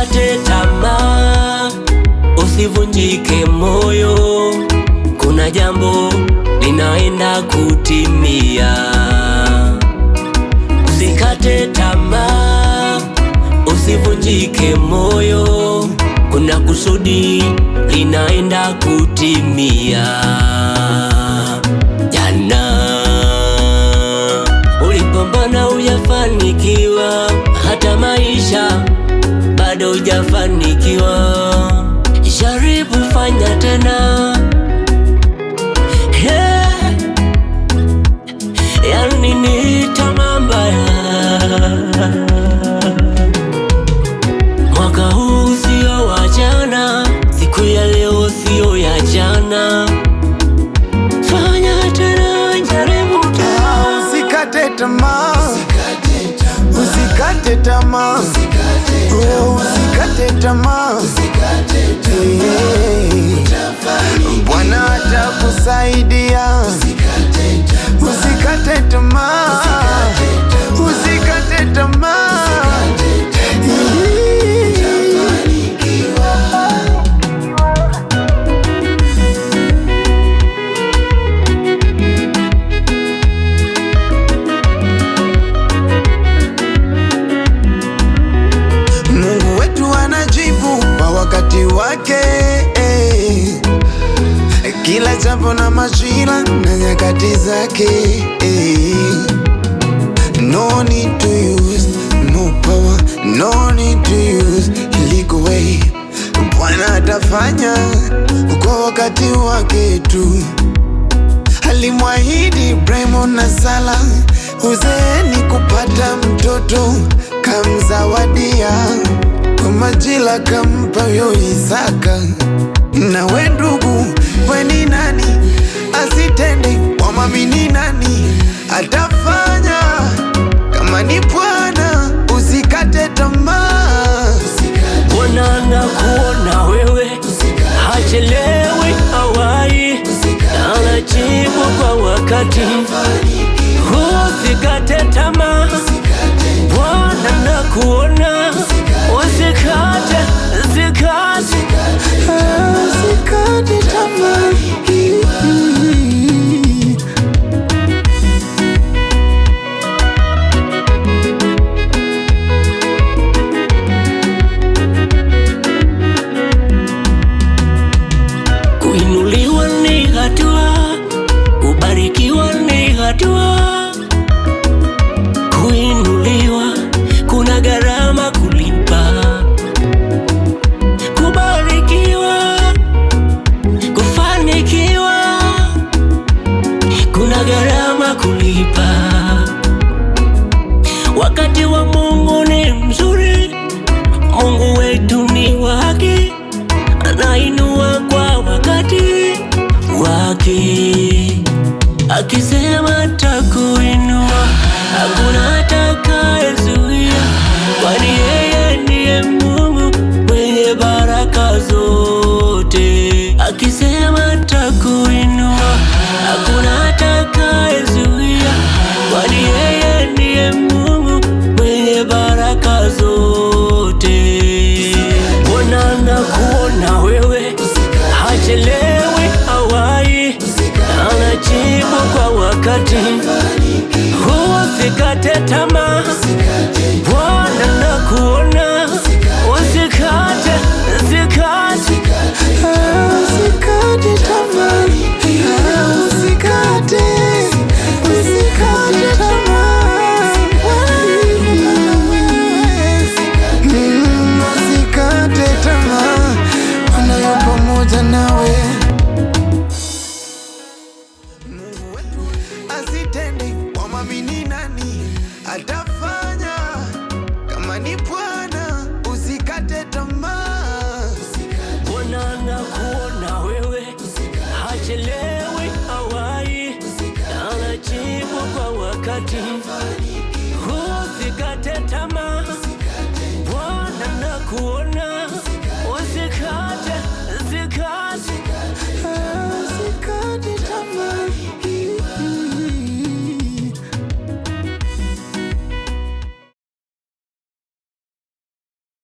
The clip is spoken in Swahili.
Usikate tamaa, usivunjike moyo, kuna jambo linaenda kutimia. Usikate tamaa, usivunjike moyo, kuna kusudi linaenda kutimia. Jana ulipambana hujafanikiwa, hata maisha bado hujafanikiwa. Jaribu fanya tena, yani ni tamaa mbaya. Mwaka huu sio wa jana, siku ya leo sio ya jana. Fanya tena, jaribu tena. Usikate tamaa, usikate tamaa, usikate tamaa. Bwana atakusaidia. Usikate tamaa, usikate tamaa. Mungu wetu anajibu kwa wakati wake, kila jambo na majira na nyakati zake. No need to use no power, no need to use illegal way. Bwana atafanya kwa wakati wake tu. Alimwahidi Ibrahimu na Sara, uzeeni kupata mtoto, kamzawadia kwa majira, kampa yo Isaka. Na we ndugu, we ni nani asitende? Wamwamini nani atafanya? Kama ni Bwana, usikate tamaa. Bwana anakuona wewe, hachelewi hawai, anajibu kwa wakati. Usikate tamaa, Bwana anakuona. Usikate, usikate, usikate tamaa. Kuinuliwa ni hatua, kubarikiwa ni hatua. Kuinuliwa kuna gharama kulipa, kubarikiwa, kufanikiwa kuna gharama kulipa. Wakati wa Mungu ni mzuri, Mungu wetu ni wa haki, anainua kwa wakati wake. Akisema atakuinua, hakuna atakayezuia, kwani yeye ndiye Mungu mwenye baraka zote. Akisema atakuinua, hakuna atakayezuia, kwani yeye ndiye Mungu mwenye baraka zote. Bwana anakuona wewe, hachelewi hawai, anajibu kwa wakati. Usikate tamaa, Bwana anakuona. Usikate, usikate, usikate tamaa. Usikate, usikate tamaa. Usikate tamaa, Bwana yu pamoja nawe. Mungu wetu asitende, wamwamini nani atafanya? Kama ni Bwana, usikate tamaa. Bwana anakuona wewe, hachelewi hawai, anajibu kwa wakati.